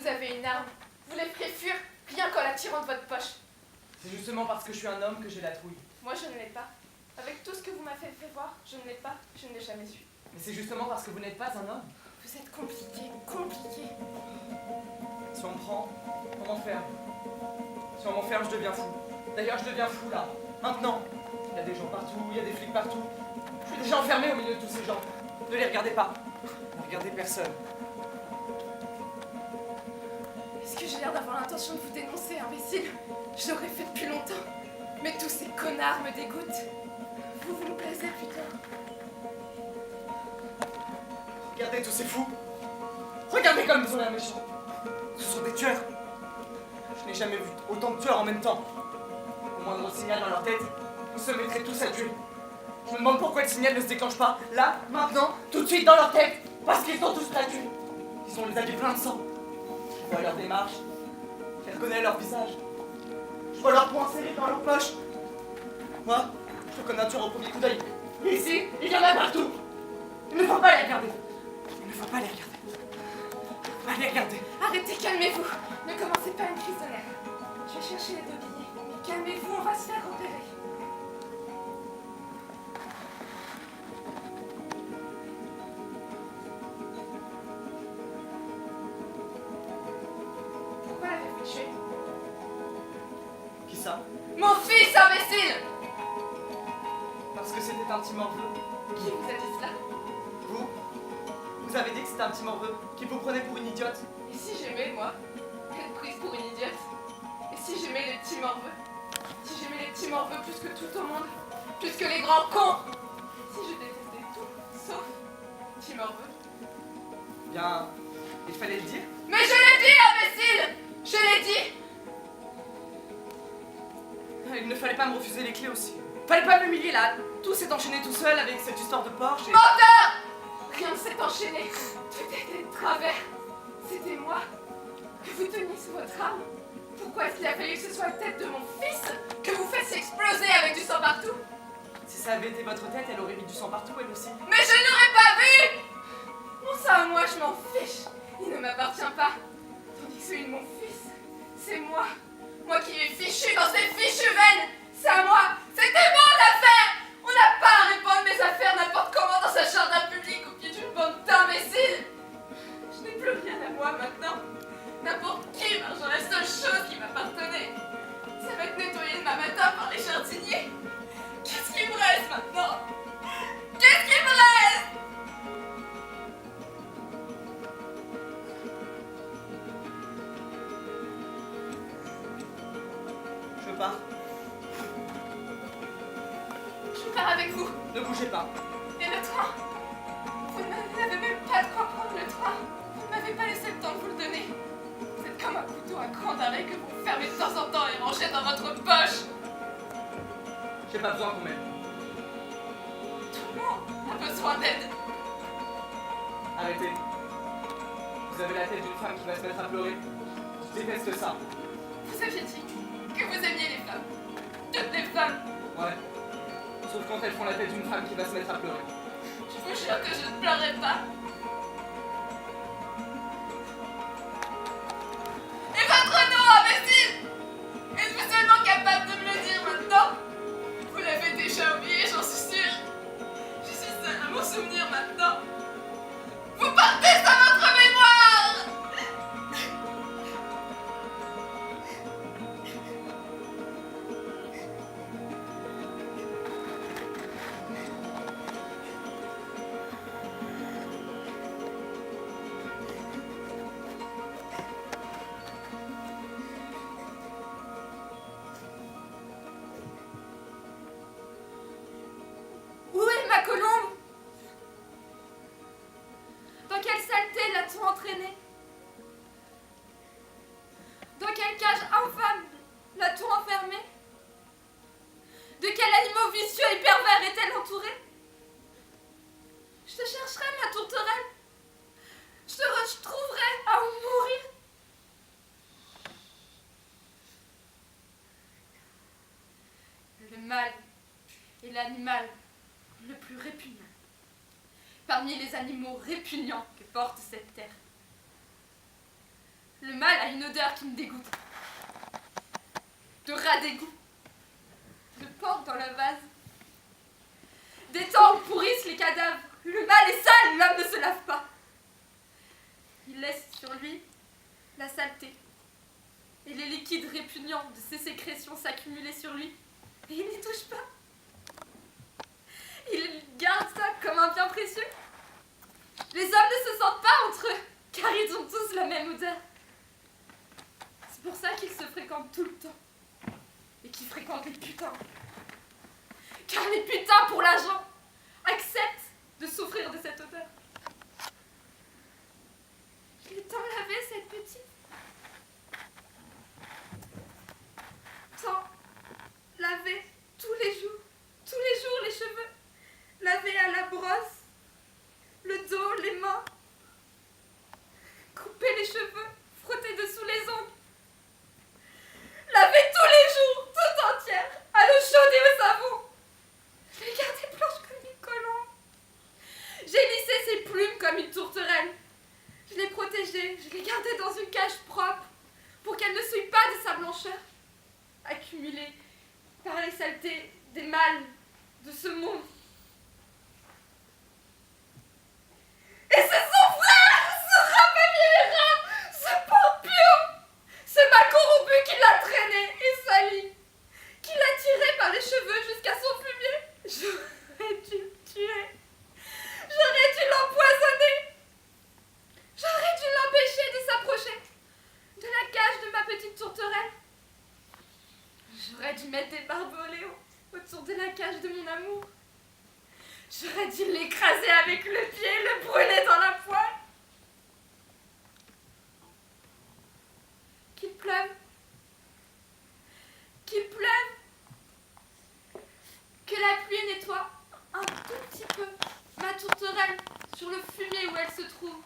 Vous avez une arme. Vous les ferez fuir rien qu'en la tirant de votre poche. C'est justement parce que je suis un homme que j'ai la trouille. Moi, je ne l'ai pas. Avec tout ce que vous m'avez fait voir, je ne l'ai pas. Je ne l'ai jamais su. Mais c'est justement parce que vous n'êtes pas un homme. Vous êtes compliqué, compliqué. Si on me prend, on m'enferme. Si on m'enferme, je deviens fou. D'ailleurs, je deviens fou là, maintenant. Il y a des gens partout, il y a des flics partout. Je suis déjà enfermé au milieu de tous ces gens. Ne les regardez pas. Ne regardez personne. Est-ce que j'ai l'air d'avoir l'intention de vous dénoncer, imbécile? Je l'aurais fait depuis longtemps. Mais tous ces connards me dégoûtent. Vous me plaisez, putain. Regardez tous ces fous. Regardez comme ils ont l'air méchants. Ce sont des tueurs. Je n'ai jamais vu autant de tueurs en même temps. Au moindre signal dans leur tête, ils se mettraient tous à tuer. Je me demande pourquoi le signal ne se déclenche pas là, maintenant, tout de suite dans leur tête. Parce qu'ils sont tous battus. Ils ont les habits pleins de sang. Je vois leur démarche. Je reconnais leur visage. Je vois leurs poings serrés dans leurs poches. Moi, je reconnais un tueur au premier coup d'œil. Et ici, il y en a partout. Il ne faut pas les regarder. Il ne faut pas les regarder. Allez, regardez. Arrêtez, calmez-vous. Ne commencez pas une crise de nerfs. Je vais chercher les 2 billets. Mais calmez-vous, on va se faire repérer. Pourquoi l'avez-vous tué? Qui ça? Mon fils, imbécile! Parce que c'était un petit morveux. Qui vous a dit cela? Vous? Vous avez dit que c'était un petit morveux qui vous prenait pour une idiote. Et si j'aimais, moi, être prise pour une idiote? Et si j'aimais les petits morveux? Si j'aimais les petits morveux plus que tout au monde? Plus que les grands cons? Si je détestais tout, sauf les petits morveux? Bien, il fallait le dire. Mais je l'ai dit, imbécile! Je l'ai dit! Il ne fallait pas me refuser les clés aussi. Fallait pas m'humilier là. Tout s'est enchaîné tout seul avec cette histoire de Porsche et... Menteur! Rien ne s'est enchaîné. Tout était de travers. C'était moi. Que vous teniez sous votre arme. Pourquoi est-ce qu'il a fallu que ce soit la tête de mon fils que vous fassiez exploser avec du sang partout? Si ça avait été votre tête, elle aurait mis du sang partout, elle aussi. Mais je n'aurais pas vu! Mon sang à moi, je m'en fiche. Il ne m'appartient pas. Tandis que celui de mon fils, c'est moi. Moi qui l'ai fichu dans ses fichues veines. C'est à moi. C'était mon affaire. On n'a pas à répondre mes affaires n'importe comment dans un jardin public au pied d'une bande d'imbéciles. Je n'ai plus rien à moi maintenant. N'importe qui marche dans la seule chose qui m'appartenait. Ça va être nettoyé demain matin par les jardiniers. Qu'est-ce qu'il me reste maintenant? Qu'est-ce qu'il me reste? Je pars. Je pars avec vous. Ne bougez pas. Et le train? Vous n'avez même pas de quoi prendre le train. Vous ne m'avez pas laissé le temps de vous le donner. Vous êtes comme un couteau à cran d'arrêt que vous fermez de temps en temps et rangez dans votre poche. J'ai pas besoin qu'on m'aide. Tout le monde a besoin d'aide. Arrêtez. Vous avez la tête d'une femme qui va se mettre à pleurer. Je déteste ça. Vous aviez dit que vous aimiez les femmes. Toutes les femmes. Ouais. Sauf quand elles font la tête d'une femme qui va se mettre à pleurer. Je vous jure que je ne pleurerai pas. Et votre nom, imbécile? Êtes-vous seulement capable de me le dire maintenant? Vous l'avez déjà oublié, j'en suis sûre. Je suis seule à m'en souvenir maintenant. Vous partez sans votre mémoire! Où est ma colombe? Dans quelle saleté l'a-t-on entraînée? Dans quelle cage infâme l'a-t-on enfermée? De quels animaux vicieux et pervers est-elle entourée? Je te chercherai, ma tourterelle. Je te retrouverai à en mourir. Le mâle est l'animal le plus répugnant parmi les animaux répugnants que porte cette terre. Le a une odeur qui me dégoûte. De rat d'égout. De porc dans la vase. Des temps où pourrissent les cadavres. Le mal est sale, l'homme ne se lave pas. Il laisse sur lui la saleté. Et les liquides répugnants de ses sécrétions s'accumulaient sur lui. Et il n'y touche pas. Il garde ça comme un bien précieux. Les hommes ne se sentent pas entre eux, car ils ont tous la même odeur. C'est pour ça qu'ils se fréquentent tout le temps. Et qu'ils fréquentent les putains. Car les putains, pour l'argent, acceptent de souffrir de cette odeur. Il est temps lavé cette petite. Tant laver tous les jours les cheveux, laver à la brosse, le dos, les mains, couper les cheveux, frotter dessous les ongles, laver tous les jours, tout entière, à l'eau chaude et au savon. Je l'ai gardée blanche comme une colombe. J'ai lissé ses plumes comme une tourterelle. Je l'ai protégée, je l'ai gardée dans une cage propre pour qu'elle ne souille pas de sa blancheur, accumulée par les saletés des mâles de ce monde. Et c'est son frère, ce rapelier rat, ce porpio, ce mal corrompu qui l'a traîné et sali, qui l'a tiré par les cheveux jusqu'à son fumier. J'aurais dû le tuer, j'aurais dû l'empoisonner, j'aurais dû l'empêcher de s'approcher de la cage de ma petite tourterelle. J'aurais dû mettre des barbelés autour de la cage de mon amour. J'aurais dû l'écraser avec le pied, le brûler dans la poêle. Qu'il pleuve. Qu'il pleuve. Que la pluie nettoie un tout petit peu ma tourterelle sur le fumier où elle se trouve.